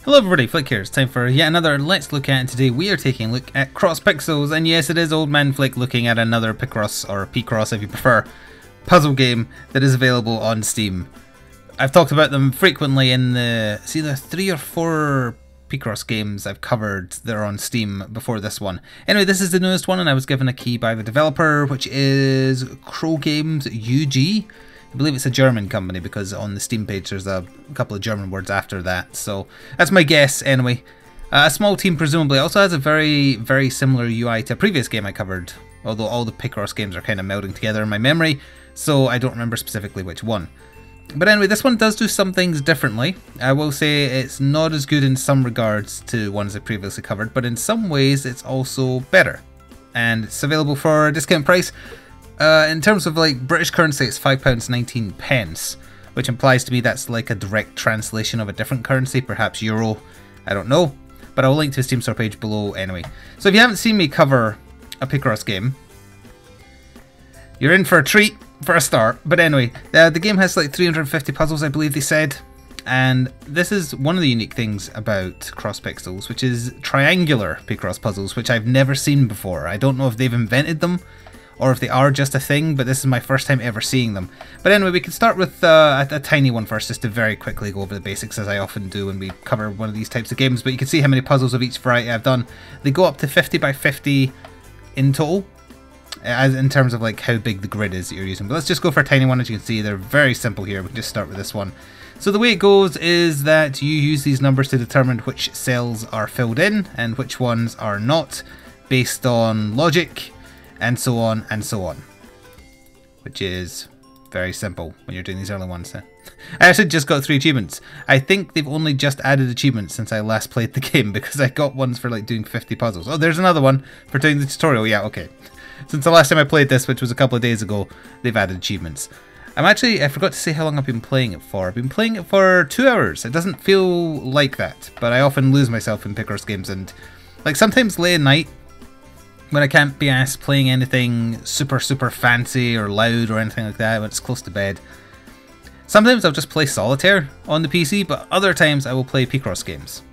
Hello everybody, Flick here. It's time for yet another Let's Look At, and today we are taking a look at Cross Pixels, and yes, it is Old Man Flick looking at another Picross, or Picross if you prefer, puzzle game that is available on Steam. I've talked about them frequently in the, it's either 3 or 4 Picross games I've covered that are on Steam before this one. Anyway, this is the newest one, and I was given a key by the developer, which is Crow Games UG. I believe it's a German company because on the Steam page there's a couple of German words after that, so that's my guess anyway. A small team presumably also has a very similar UI to a previous game I covered, although all the Picross games are kind of melding together in my memory, so I don't remember specifically which one. But anyway, this one does do some things differently. I will say it's not as good in some regards to ones I previously covered, but in some ways it's also better. And it's available for a discount price. In terms of like British currency, it's £5.19, which implies to me that's like a direct translation of a different currency, perhaps euro, I don't know, but I'll link to the Steam store page below anyway. So if you haven't seen me cover a Picross game, you're in for a treat for a start. But anyway, the game has like 350 puzzles, I believe they said, and this is one of the unique things about Cross Pixels, which is triangular Picross puzzles, which I've never seen before. I don't know if they've invented them, or if they are just a thing, but this is my first time ever seeing them. But anyway, we can start with a tiny one first, just to very quickly go over the basics, as I often do when we cover one of these types of games. But you can see how many puzzles of each variety I've done. They go up to 50 by 50 in total, as in terms of like how big the grid is that you're using. But let's just go for a tiny one. As you can see, they're very simple here. We can just start with this one. So the way it goes is that you use these numbers to determine which cells are filled in and which ones are not, based on logic, and so on and so on, which is very simple when you're doing these early ones. I actually just got 3 achievements. I think they've only just added achievements since I last played the game, because I got ones for like doing 50 puzzles. Oh, there's another one for doing the tutorial. Yeah, okay. Since the last time I played this, which was a couple of days ago, they've added achievements. I forgot to say how long I've been playing it for. I've been playing it for 2 hours. It doesn't feel like that, but I often lose myself in Picross games, and like sometimes late at night, when I can't be asked playing anything super fancy or loud or anything like that, when it's close to bed. Sometimes I'll just play Solitaire on the PC, but other times I will play Picross games.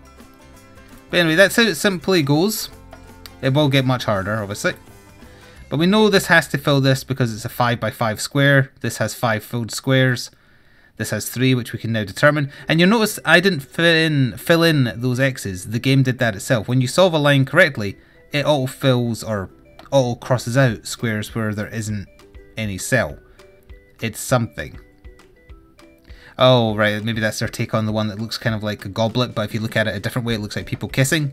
But anyway, that's how it simply goes. It will get much harder, obviously. But we know this has to fill this because it's a 5 by 5 square. This has 5 filled squares. This has 3, which we can now determine. And you'll notice I didn't fill in those X's. The game did that itself. When you solve a line correctly, it auto fills or auto crosses out squares where there isn't any cell. It's something. Oh, right, maybe that's their take on the one that looks kind of like a goblet, but if you look at it a different way, it looks like people kissing.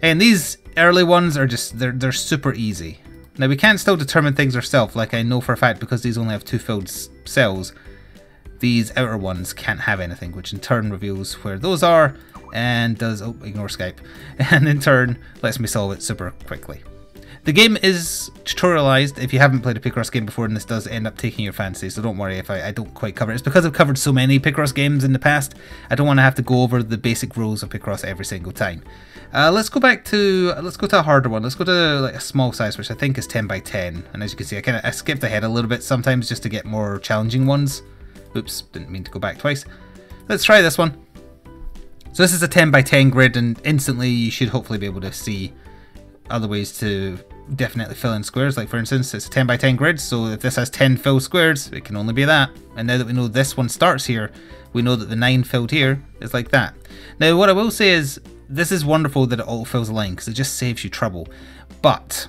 And these early ones are just, they're super easy. Now, we can still determine things ourselves, like I know for a fact, because these only have 2 filled cells, these outer ones can't have anything, which in turn reveals where those are, and does, oh, ignore Skype, and in turn lets me solve it super quickly. The game is tutorialized if you haven't played a Picross game before, and this does end up taking your fancy, so don't worry if I don't quite cover it. It's because I've covered so many Picross games in the past, I don't want to have to go over the basic rules of Picross every single time. Let's go to a harder one. Let's go to like a small size, which I think is 10 by 10, and as you can see I skipped ahead a little bit sometimes just to get more challenging ones. Oops, didn't mean to go back twice. Let's try this one. So this is a 10 by 10 grid, and instantly you should hopefully be able to see other ways to definitely fill in squares. Like for instance, it's a 10 by 10 grid, so if this has 10 filled squares, it can only be that. And now that we know this one starts here, we know that the 9 filled here is like that. Now what I will say is, this is wonderful that it auto fills a line, because it just saves you trouble. But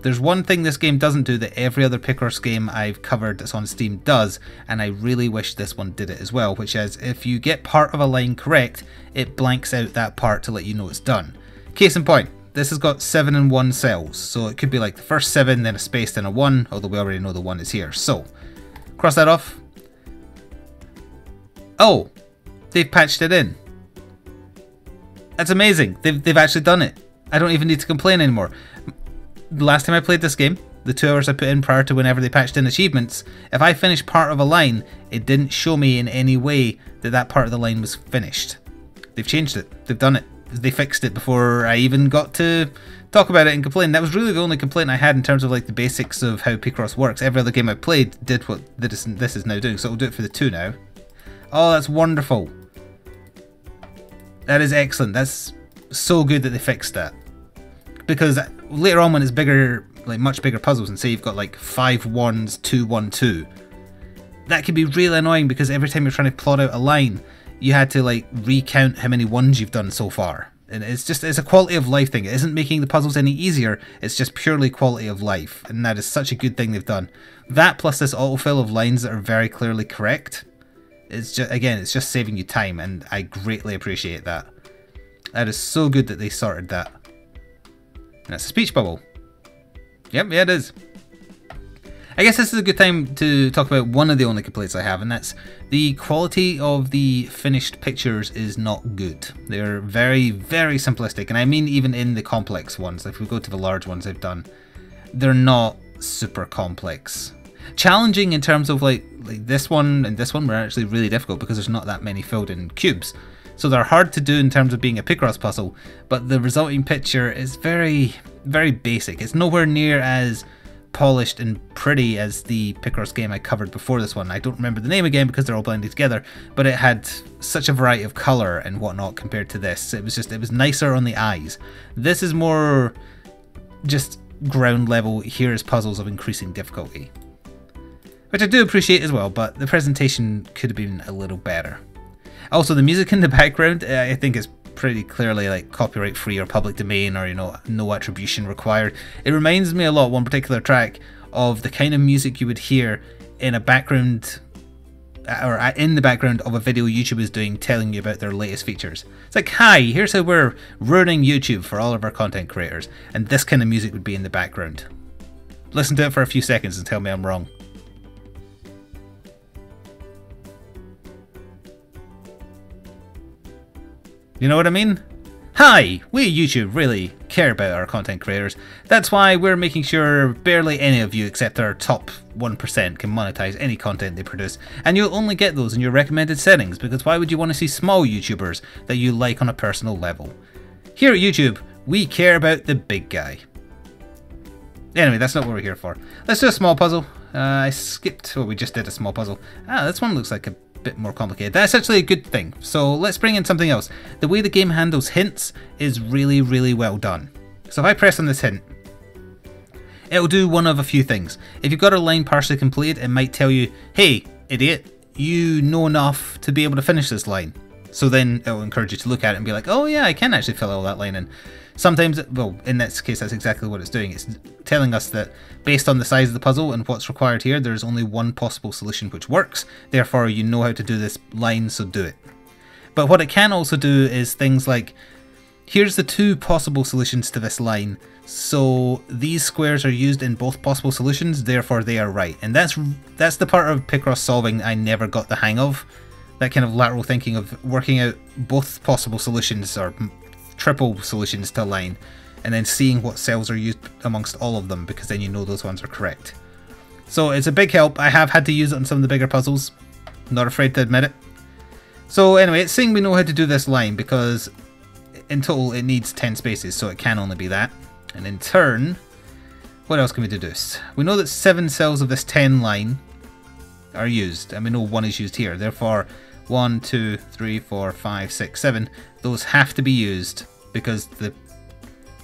there's one thing this game doesn't do that every other Picross game I've covered that's on Steam does, and I really wish this one did it as well, which is if you get part of a line correct, it blanks out that part to let you know it's done. Case in point, this has got 7 and 1 cells, so it could be like the first 7, then a space, then a 1, although we already know the 1 is here. So, cross that off. Oh, they've patched it in. That's amazing. They've actually done it. I don't even need to complain anymore. The last time I played this game, the 2 hours I put in prior to whenever they patched in achievements, if I finished part of a line, it didn't show me in any way that that part of the line was finished. They've changed it. They've done it. They fixed it before I even got to talk about it and complain. That was really the only complaint I had in terms of like the basics of how Picross works. Every other game I played did what this is now doing, so we'll do it for the 2 now. Oh, that's wonderful. That is excellent. That's so good that they fixed that. Because later on when it's bigger, like much bigger puzzles, and say you've got like 5 1s, 2 1 2, that can be really annoying because every time you're trying to plot out a line, you had to like recount how many ones you've done so far. And it's a quality of life thing. It isn't making the puzzles any easier, it's just purely quality of life. And that is such a good thing they've done. That plus this autofill of lines that are very clearly correct. It's just, again, it's just saving you time, and I greatly appreciate that. That is so good that they sorted that. And that's a speech bubble. Yep, yeah it is. I guess this is a good time to talk about one of the only complaints I have, and that's the quality of the finished pictures is not good. They're very, very simplistic, and I mean even in the complex ones. If we go to the large ones I've done, they're not super complex. Challenging in terms of like this one and this one were actually really difficult because there's not that many filled in cubes. So they're hard to do in terms of being a Picross puzzle, but the resulting picture is very, very basic. It's nowhere near as polished and pretty as the Picross game I covered before this one. I don't remember the name again because they're all blended together, but it had such a variety of colour and whatnot compared to this. It was nicer on the eyes. This is more just ground level, here's puzzles of increasing difficulty. Which I do appreciate as well, but the presentation could have been a little better. Also, the music in the background, I think is pretty clearly like copyright free or public domain, or no attribution required. It reminds me a lot, one particular track, of the kind of music you would hear in a background or in the background of a video YouTube is doing telling you about their latest features. It's like, hi, here's how we're ruining YouTube for all of our content creators, and this kind of music would be in the background. Listen to it for a few seconds and tell me I'm wrong. You know what I mean? Hi, we at YouTube really care about our content creators. That's why we're making sure barely any of you except our top 1% can monetize any content they produce, and you'll only get those in your recommended settings, because why would you want to see small YouTubers that you like on a personal level? Here at YouTube, we care about the big guy. Anyway, that's not what we're here for. Let's do a small puzzle. I skipped, we just did a small puzzle. This one looks like a bit more complicated. That's actually a good thing. So let's bring in something else. The way the game handles hints is really, really well done. So if I press on this hint, it'll do one of a few things. If you've got a line partially completed, it might tell you, hey, idiot, you know enough to be able to finish this line. So then it'll encourage you to look at it and be like, oh yeah, I can actually fill all that line in. Sometimes, well, in this case, that's exactly what it's doing. It's telling us that based on the size of the puzzle and what's required here, there's only one possible solution which works. Therefore, you know how to do this line, so do it. But what it can also do is things like, here's the two possible solutions to this line. So these squares are used in both possible solutions, therefore they are right. And that's the part of Picross solving I never got the hang of. That kind of lateral thinking of working out both possible solutions or triple solutions to a line, and then seeing what cells are used amongst all of them, because then you know those ones are correct. So it's a big help. I have had to use it on some of the bigger puzzles. Not afraid to admit it. So anyway, it's saying we know how to do this line, because in total it needs 10 spaces, so it can only be that. And in turn, what else can we deduce? We know that 7 cells of this 10 line are used, and we know 1 is used here. Therefore, 1, 2, 3, 4, 5, 6, 7. Those have to be used, because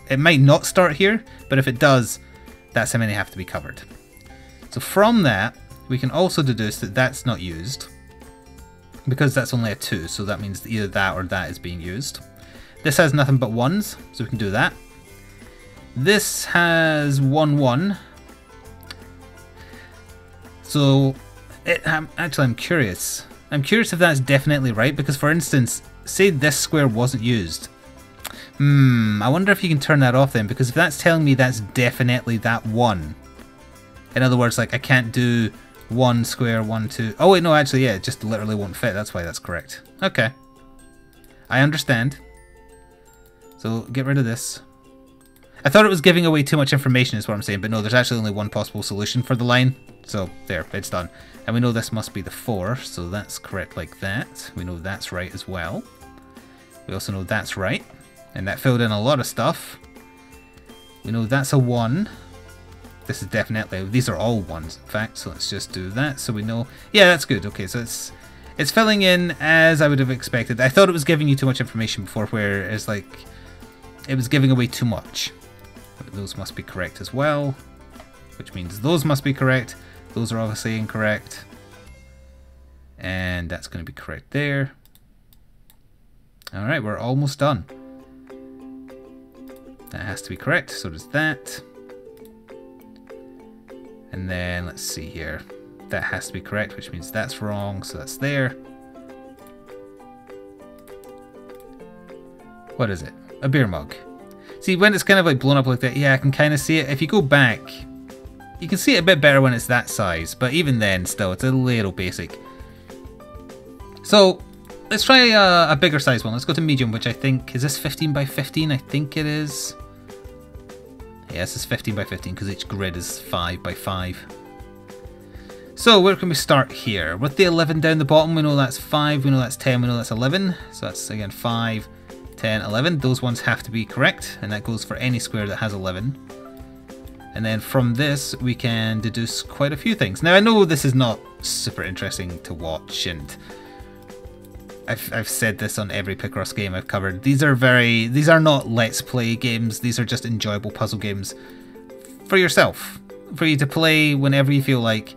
it might not start here, but if it does, that's how many have to be covered. So from that, we can also deduce that that's not used, because that's only a 2, so that means either that or that is being used. This has nothing but 1s, so we can do that. This has 1, 1. So, actually I'm curious. I'm curious if that's definitely right, because for instance, say this square wasn't used. I wonder if you can turn that off then, because if that's telling me that's definitely that 1. In other words, like I can't do 1 square, 1, 2. Oh wait, no, actually, yeah, it just literally won't fit. That's why that's correct. Okay. I understand. So get rid of this. I thought it was giving away too much information is what I'm saying, but no, there's actually only one possible solution for the line. So there, it's done. And we know this must be the 4, so that's correct like that. We know that's right as well. We also know that's right, and that filled in a lot of stuff. We know that's a 1. This is definitely, these are all 1s in fact, so let's just do that so we know. Yeah, that's good. Okay, so it's It's filling in as I would have expected. I thought it was giving you too much information before, where it's like it was giving away too much. But those must be correct as well, which means those must be correct. Those are obviously incorrect. And that's going to be correct there. Alright, we're almost done. That has to be correct, so does that. And then, let's see here. That has to be correct, which means that's wrong, so that's there. What is it? A beer mug. See, when it's kind of like blown up like that, yeah, I can kind of see it. If you go back, you can see it a bit better when it's that size, but even then, still, it's a little basic. So, let's try a bigger size one. Let's go to medium, which I think, is this 15 by 15? I think it is. Yeah, this is 15 by 15 because each grid is 5 by 5. So where can we start here? With the 11 down the bottom, we know that's 5, we know that's 10, we know that's 11. So that's again 5, 10, 11. Those ones have to be correct, and that goes for any square that has 11. And then from this, we can deduce quite a few things. Now I know this is not super interesting to watch, and I've said this on every Picross game I've covered. These are not let's play games. These are just enjoyable puzzle games for yourself, for you to play whenever you feel like.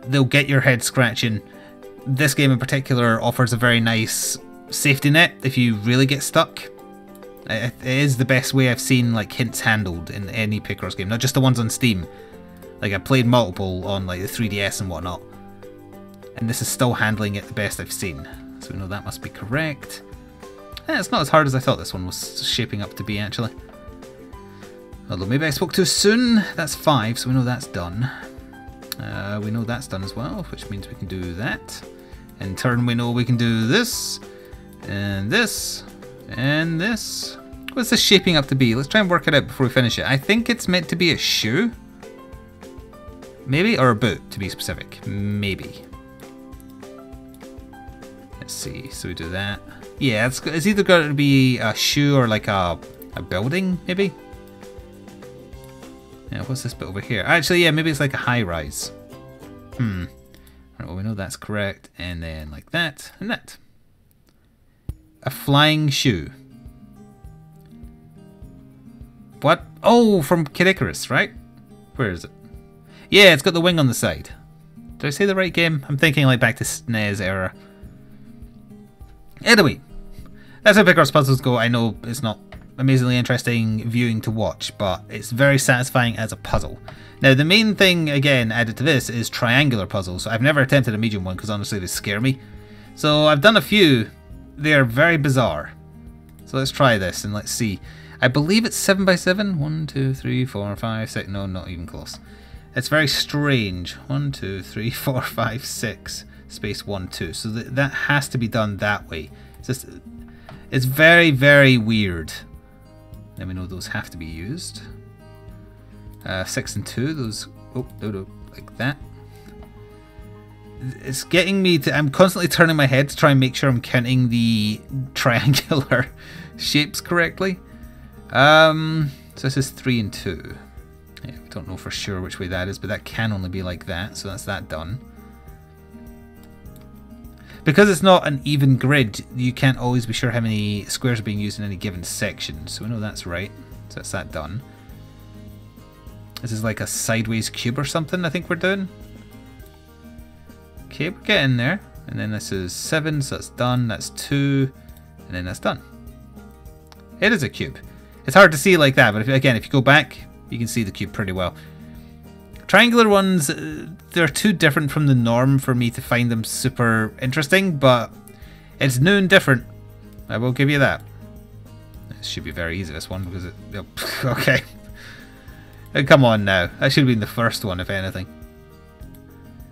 They'll get your head scratching. This game in particular offers a very nice safety net if you really get stuck. It is the best way I've seen like hints handled in any Picross game, not just the ones on Steam. Like I played multiple on like the 3DS and whatnot, and this is still handling it the best I've seen. So we know that must be correct. Yeah, it's not as hard as I thought this one was shaping up to be, actually. Although maybe I spoke too soon. That's 5, so we know that's done. We know that's done as well, which means we can do that. In turn, we know we can do this, and this, and this. What's this shaping up to be? Let's try and work it out before we finish it. I think it's meant to be a shoe. Maybe? Or a boot, to be specific. Maybe. Let's see, so we do that. Yeah, it's either going to be a shoe or like a building, maybe? Yeah, what's this bit over here? Actually, yeah, maybe it's like a high-rise. Right, well, we know that's correct. And then like that, and that. A flying shoe. What? Oh, from Kid Icarus, right? Where is it? Yeah, it's got the wing on the side. Did I say the right game? I'm thinking like back to SNES era. Anyway, that's how Picross puzzles go. I know it's not amazingly interesting viewing to watch, but it's very satisfying as a puzzle. Now, the main thing, again, added to this is triangular puzzles. I've never attempted a medium one because honestly they scare me. So I've done a few. They are very bizarre. So let's try this and let's see. I believe it's 7 by 7. 1, 2, 3, 4, 5, 6. No, not even close. It's very strange. 1, 2, 3, 4, 5, 6. Space 1, 2. So that has to be done that way. It's very, very weird. Then we know those have to be used. 6 and 2, those, oh, no, like that. It's getting me to, I'm constantly turning my head to try and make sure I'm counting the triangular shapes correctly. So this is 3 and 2. Yeah, we don't know for sure which way that is, but that can only be like that, so that's that done. Because it's not an even grid, you can't always be sure how many squares are being used in any given section, so we know that's right. So that's that done. This is like a sideways cube or something I think we're doing. Okay, we're getting there. And then this is 7, so that's done. That's 2, and then that's done. It is a cube. It's hard to see like that, but if you go back, you can see the cube pretty well. Triangular ones, they're too different from the norm for me to find them super interesting, but it's new and different. I will give you that. This should be very easy, this one, because it... Okay. Come on now. That should have been the first one, if anything.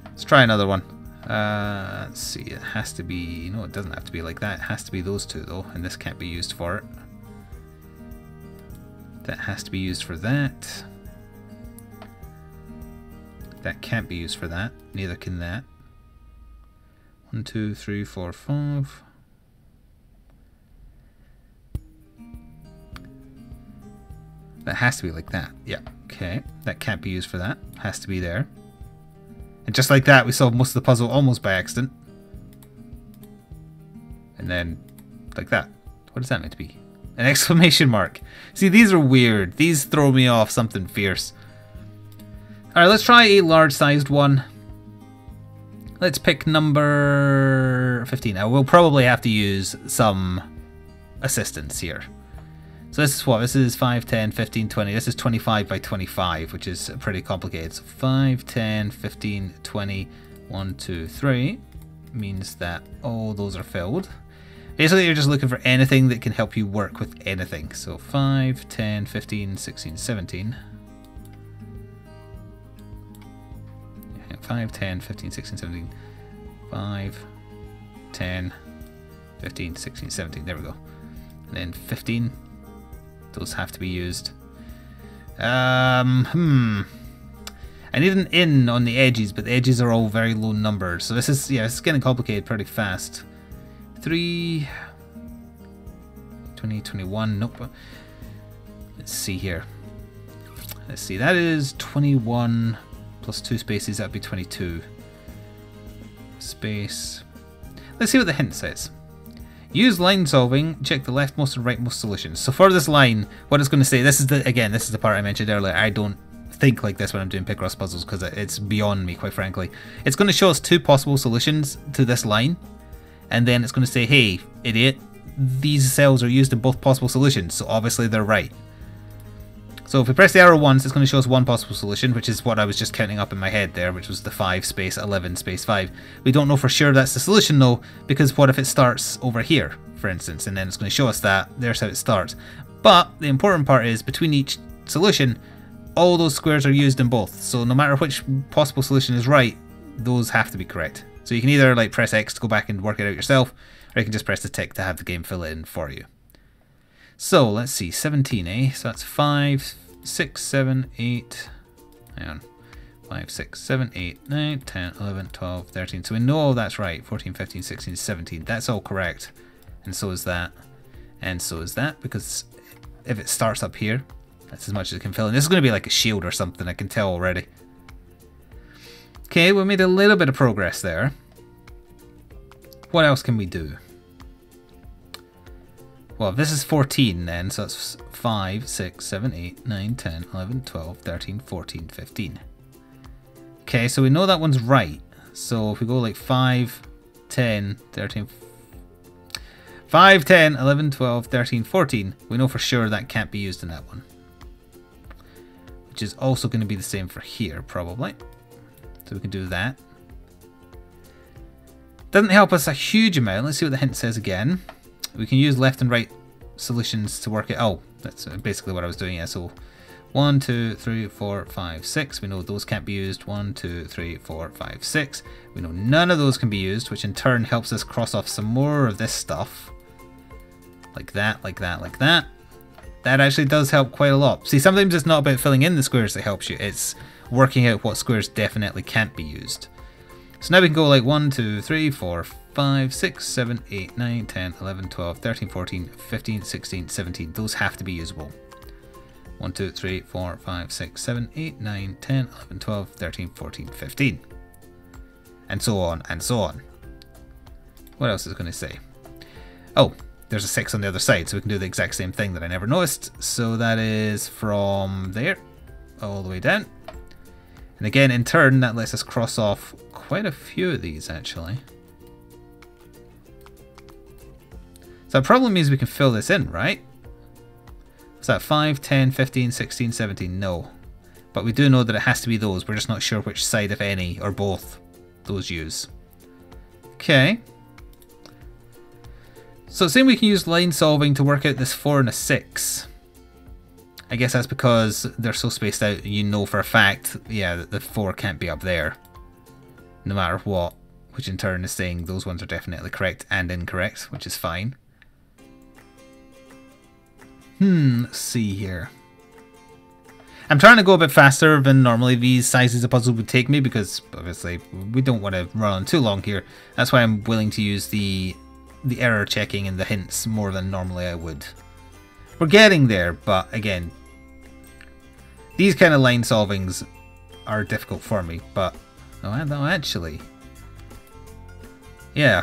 Let's try another one. Let's see. It has to be... No, it doesn't have to be like that. It has to be those two, though, and this can't be used for it. That has to be used for that. That can't be used for that. Neither can that. 1, 2, 3, 4, 5. That has to be like that. Yeah. Okay. That can't be used for that. Has to be there. And just like that, we solved most of the puzzle almost by accident. then like that. What is that meant to be? An exclamation mark. See, these are weird. These throw me off something fierce. Alright, let's try a large-sized one. Let's pick number 15. Now, we'll probably have to use some assistance here. So this is what? This is 5, 10, 15, 20. This is 25 by 25, which is pretty complicated. So 5, 10, 15, 20, 1, 2, 3 means that all those are filled. Basically, you're just looking for anything that can help you work with anything. So 5, 10, 15, 16, 17. 5, 10, 15, 16, 17. 5, 10, 15, 16, 17. There we go. And then 15. Those have to be used. I need an in on the edges, but the edges are all very low numbers. So this is, yeah, it's getting complicated pretty fast. 3, 20, 21, nope. Let's see here. Let's see, that is 21 plus 2 spaces, that'd be 22. Space. Let's see what the hint says. Use line solving, check the leftmost and rightmost solutions. So for this line, what it's going to say, this is the part I mentioned earlier. I don't think like this when I'm doing Picross puzzles because it's beyond me, quite frankly. It's going to show us 2 possible solutions to this line, and then it's going to say, hey, idiot, these cells are used in both possible solutions, so obviously they're right. So if we press the arrow once, it's going to show us 1 possible solution, which is what I was just counting up in my head there, which was the 5 space 11 space 5. We don't know for sure that's the solution though, because what if it starts over here, for instance, and then it's going to show us that, there's how it starts. But the important part is, between each solution, all those squares are used in both, so no matter which possible solution is right, those have to be correct. So you can either like press X to go back and work it out yourself, or you can just press the tick to have the game fill it in for you. So let's see, 17, eh? So that's 5, 6, 7, 8, hang on, 5, 6, 7, 8, 9, 10, 11, 12, 13. So we know that's right. 14, 15, 16, 17. That's all correct. And so is that. And so is that, because if it starts up here, that's as much as it can fill in. This is going to be like a shield or something, I can tell already. Okay, we made a little bit of progress there. What else can we do? Well, this is 14 then, so that's 5, 6, 7, 8, 9, 10, 11, 12, 13, 14, 15. Okay, so we know that one's right. So if we go like 5, 10, 13, 5, 10, 11, 12, 13, 14, we know for sure that can't be used in that one. Which is also going to be the same for here, probably. So we can do that. Doesn't help us a huge amount. Let's see what the hint says again. We can use left and right solutions to work it. Oh, that's basically what I was doing. Yeah, so 1, 2, 3, 4, 5, 6. We know those can't be used. 1, 2, 3, 4, 5, 6. We know none of those can be used, which in turn helps us cross off some more of this stuff. Like that, like that, like that. That actually does help quite a lot. See, sometimes it's not about filling in the squares that helps you. It's working out what squares definitely can't be used. So now we can go like 1, 2, 3, 4, 5, 6, 7, 8, 9, 10, 11, 12, 13, 14, 15, 16, 17. Those have to be usable. 1, 2, 3, 4, 5, 6, 7, 8, 9, 10, 11, 12, 13, 14, 15. And so on, and so on. What else is it going to say? Oh, there's a 6 on the other side, so we can do the exact same thing that I never noticed. So that is from there all the way down. And again, in turn, that lets us cross off quite a few of these, actually. So that probably means we can fill this in, right? Is that 5, 10, 15, 16, 17? No. But we do know that it has to be those. We're just not sure which side, if any, or both, those use. Okay. So it's saying we can use line solving to work out this 4 and a 6. I guess that's because they're so spaced out, you know for a fact, yeah, that the 4 can't be up there. No matter what. Which in turn is saying those ones are definitely correct and incorrect, which is fine. Let's see here. I'm trying to go a bit faster than normally these sizes of puzzles would take me, because obviously we don't want to run on too long here. That's why I'm willing to use the error checking and the hints more than normally I would. We're getting there, but again, these kind of line solvings are difficult for me, but no, actually, yeah,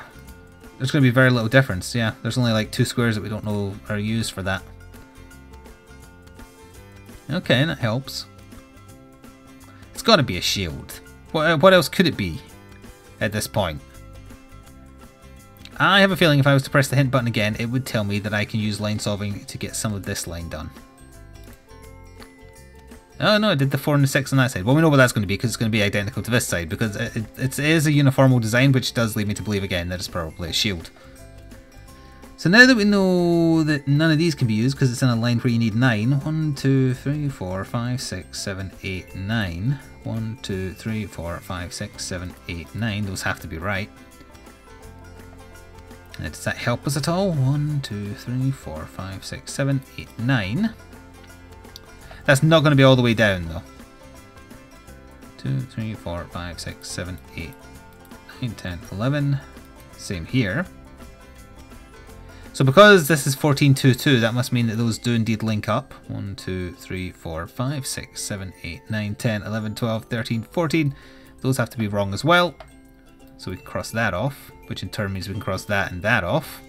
there's going to be very little difference. Yeah, there's only like 2 squares that we don't know are used for that. Okay, that helps. It's got to be a shield. What else could it be at this point? I have a feeling if I was to press the hint button again, it would tell me that I can use line solving to get some of this line done. Oh no, it did the 4 and the 6 on that side. Well, we know what that's going to be because it's going to be identical to this side, because it is a uniformal design, which does lead me to believe again that it's probably a shield. So now that we know that none of these can be used because it's in a line where you need 9. 1, 2, 3, 4, 5, 6, 7, 8, 9. 1, 2, 3, 4, 5, 6, 7, 8, 9. Those have to be right. Does that help us at all? 1, 2, 3, 4, 5, 6, 7, 8, 9. That's not going to be all the way down though. 2, 3, 4, 5, 6, 7, 8, 9, 10, 11. Same here. So because this is 14, 2, 2, that must mean that those do indeed link up. 1, 2, 3, 4, 5, 6, 7, 8, 9, 10, 11, 12, 13, 14. Those have to be wrong as well. So we can cross that off, which in turn means we can cross that and that off.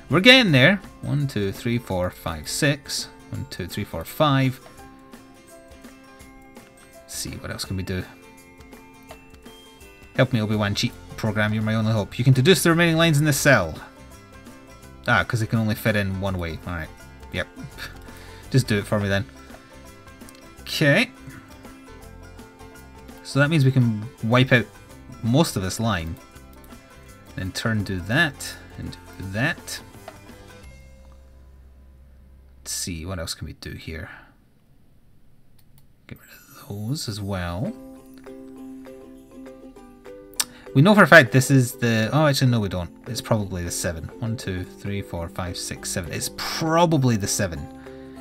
We're getting there. 1, 2, 3, 4, 5, 6. 1, 2, 3, 4, 5. Let's see, what else can we do? Help me, Obi-Wan cheat program, you're my only hope. You can deduce the remaining lines in this cell. Ah, because it can only fit in one way. Alright. Yep. Just do it for me then. Okay. So that means we can wipe out most of this line. In turn do that, and do that. Let's see, what else can we do here? Get rid of those as well. We know for a fact this is the... Oh, actually, no, we don't. It's probably the 7. 1, 2, 3, 4, 5, 6, 7. It's probably the 7.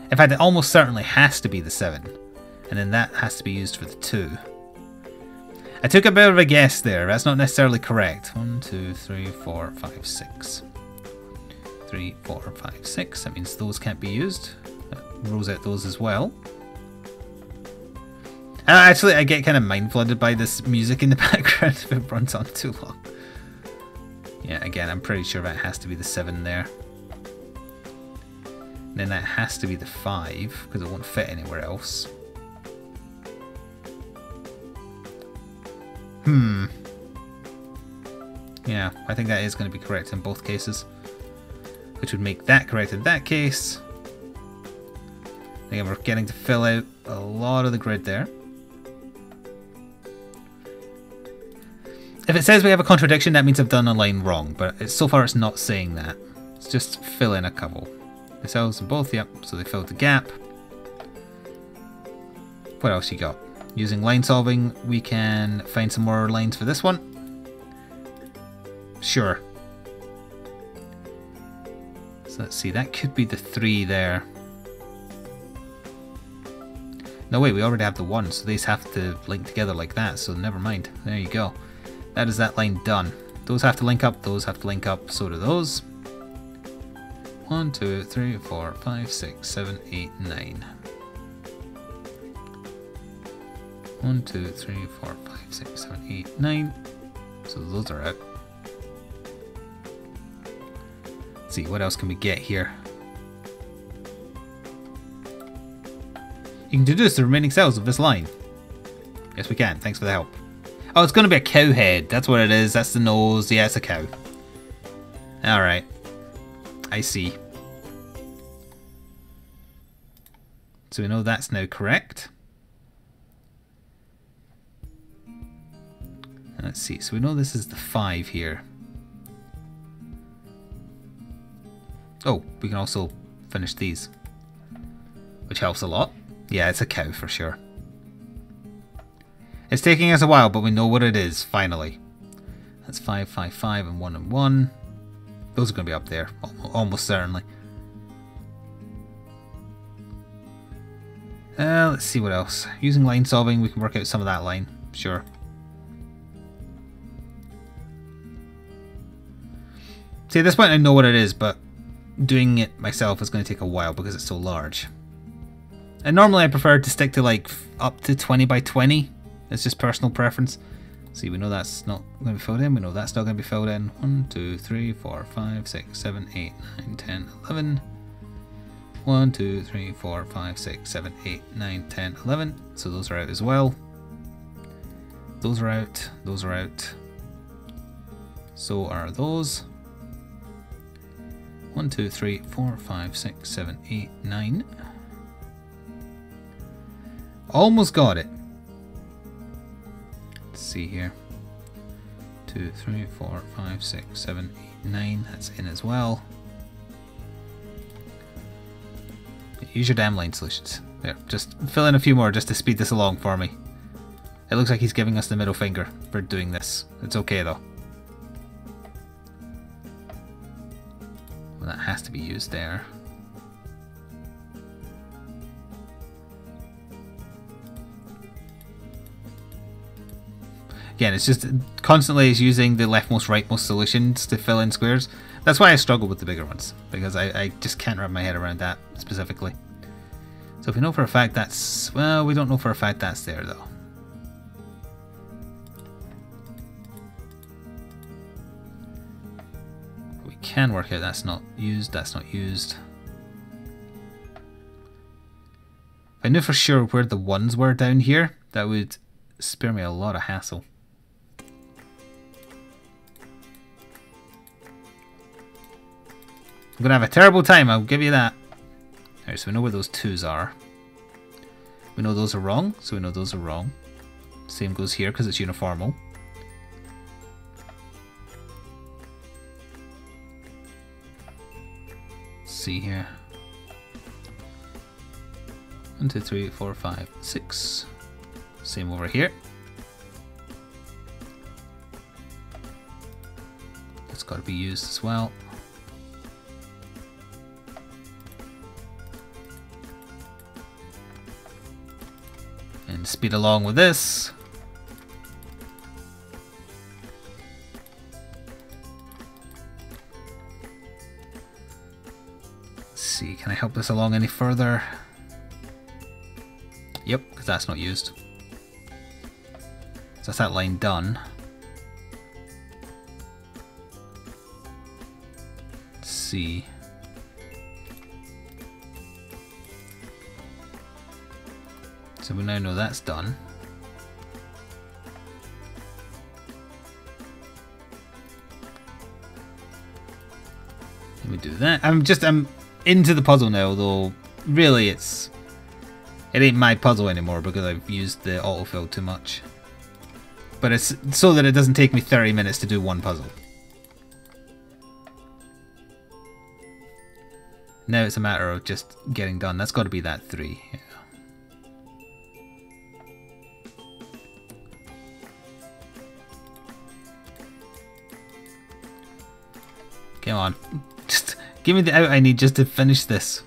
In fact, it almost certainly has to be the 7. And then that has to be used for the 2. I took a bit of a guess there. That's not necessarily correct. 1, 2, 3, 4, 5, 6. 3, 4, 5, 6. That means those can't be used. That rules out those as well. Actually, I get kind of mind flooded by this music in the background if it runs on too long. Yeah, again, I'm pretty sure that has to be the 7 there. And then that has to be the 5, because it won't fit anywhere else. Yeah, I think that is going to be correct in both cases. Which would make that correct in that case. Again, we're getting to fill out a lot of the grid there. If it says we have a contradiction, that means I've done a line wrong, but so far it's not saying that. It's just fill in a couple. The cells in both, yep, so they filled the gap. What else you got? Using line solving, we can find some more lines for this one. Sure. So let's see, that could be the 3 there. No wait, we already have the 1, so these have to link together like that, so never mind. There you go. That is that line done. Those have to link up, those have to link up, so do those. 1, 2, 3, 4, 5, 6, 7, 8, 9. 1, 2, 3, 4, 5, 6, 7, 8, 9. So those are out. Let's see, what else can we get here? You can deduce the remaining cells of this line. Yes, we can. Thanks for the help. Oh, it's going to be a cow head. That's what it is. That's the nose. Yeah, it's a cow. Alright. I see. So we know that's now correct. Let's see. So we know this is the 5 here. Oh, we can also finish these. Which helps a lot. Yeah, it's a cow for sure. It's taking us a while, but we know what it is, finally. That's 5, 5, 5, and 1 and 1. Those are going to be up there, almost certainly. Let's see what else. Using line solving, we can work out some of that line. Sure. See, at this point I know what it is, but doing it myself is going to take a while because it's so large. And normally I prefer to stick to like up to 20 by 20. It's just personal preference. See, we know that's not going to be filled in. We know that's not going to be filled in. 1, 2, 3, 4, 5, 6, 7, 8, 9, 10, 11. 1, 2, 3, 4, 5, 6, 7, 8, 9, 10, 11. So those are out as well. Those are out. Those are out. So are those. 1, 2, 3, 4, 5, 6, 7, 8, 9. Almost got it. Let's see here. 2, 3, 4, 5, 6, 7, 8, 9. That's in as well. Use your damn line solutions. There, just fill in a few more just to speed this along for me. It looks like he's giving us the middle finger for doing this. It's okay though. Well, that has to be used there. Again, it's just constantly is using the leftmost, rightmost solutions to fill in squares. That's why I struggle with the bigger ones, because I just can't wrap my head around that specifically. So if we know for a fact that's... well, we don't know for a fact that's there though. We can work out that's not used, that's not used. If I knew for sure where the ones were down here, that would spare me a lot of hassle. I'm going to have a terrible time, I'll give you that. Alright, so we know where those 2s are. We know those are wrong, so we know those are wrong. Same goes here because it's uniformal. Let's see here. 1, 2, 3, 4, 5, 6. Same over here. That's got to be used as well. And speed along with this. Let's see, can I help this along any further? Yep, because that's not used. So that's that line done. Let's see. So we now know that's done. Let me do that. I'm into the puzzle now, though really it ain't my puzzle anymore because I've used the autofill too much. But it's so that it doesn't take me 30 minutes to do one puzzle. Now it's a matter of just getting done. That's got to be that 3. Yeah. Come on. Just give me the out I need just to finish this.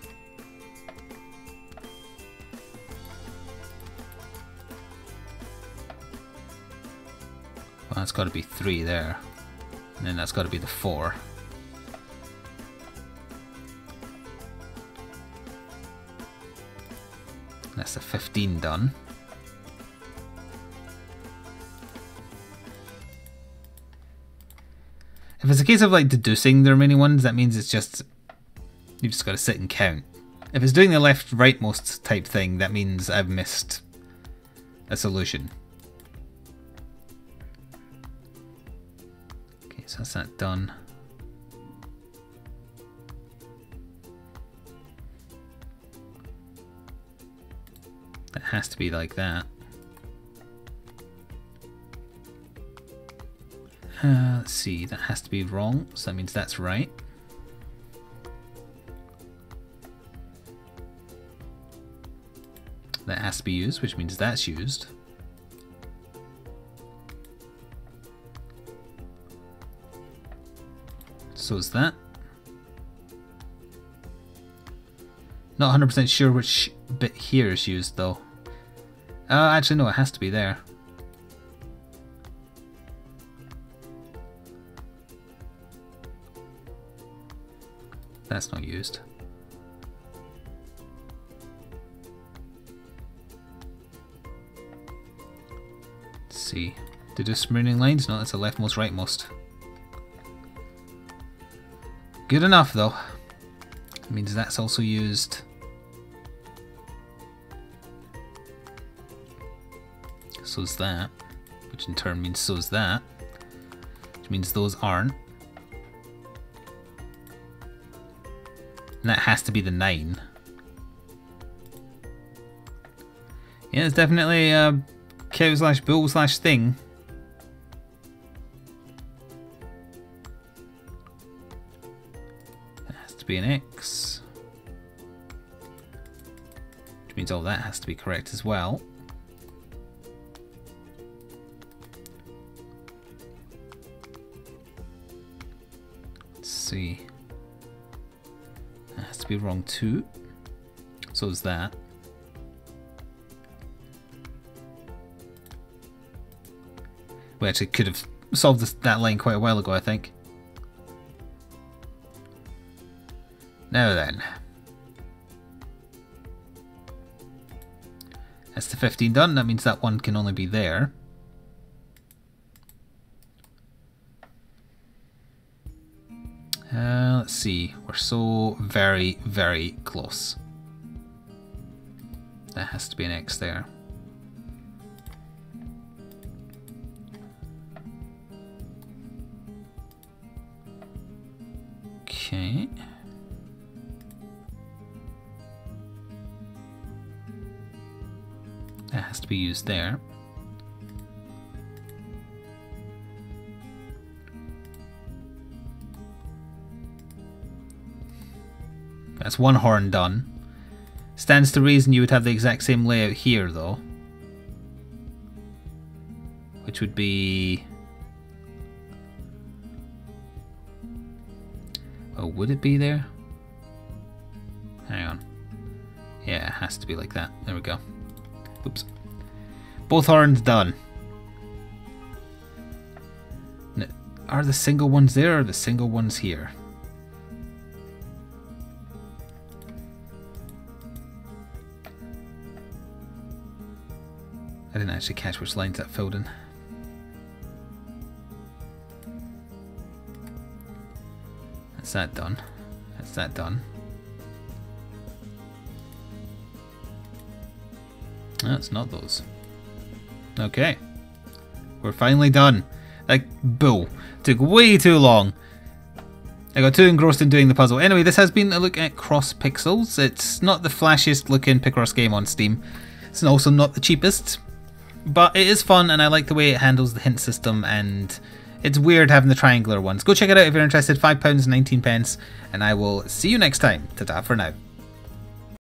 Well, that's got to be 3 there. And then that's got to be the 4. That's the 15 done. If it's a case of like deducing the remaining ones, that means it's just... you've just got to sit and count. If it's doing the left rightmost type thing, that means I've missed a solution. Okay, so that's that done. That has to be like that. Let's see, that has to be wrong, so that means that's right. That has to be used, which means that's used. So is that. Not 100% sure which bit here is used though. Actually no, it has to be there. That's not used. Let's see. To do smoothing lines? No, that's a leftmost, rightmost. Good enough though. It means that's also used. So's that. Which in turn means so's that. Which means those aren't. And that has to be the 9. Yeah, it's definitely a cow slash bull slash thing. It has to be an X. Which means all that has to be correct as well. Let's see. That has to be wrong too. So is that. We actually could have solved that line quite a while ago, I think. Now then. That's the 15 done. That means that one can only be there. Let's see. We're so very, very close. That has to be an X there. Okay. That has to be used there. That's one horn done. Stands to reason you would have the exact same layout here though. Which would be... Oh, would it be there? Hang on. Yeah, it has to be like that. There we go. Oops. Both horns done. Are the single ones there or are the single ones here? I didn't actually catch which lines that filled in. That's that done. That's that done. No, it's not those. Okay. We're finally done. Like, bull. Took way too long. I got too engrossed in doing the puzzle. Anyway, this has been a look at Cross Pixels. It's not the flashiest looking Picross game on Steam. It's also not the cheapest. But it is fun and I like the way it handles the hint system, and it's weird having the triangular ones. Go check it out if you're interested. £5.19, and I will see you next time. Ta-ta for now.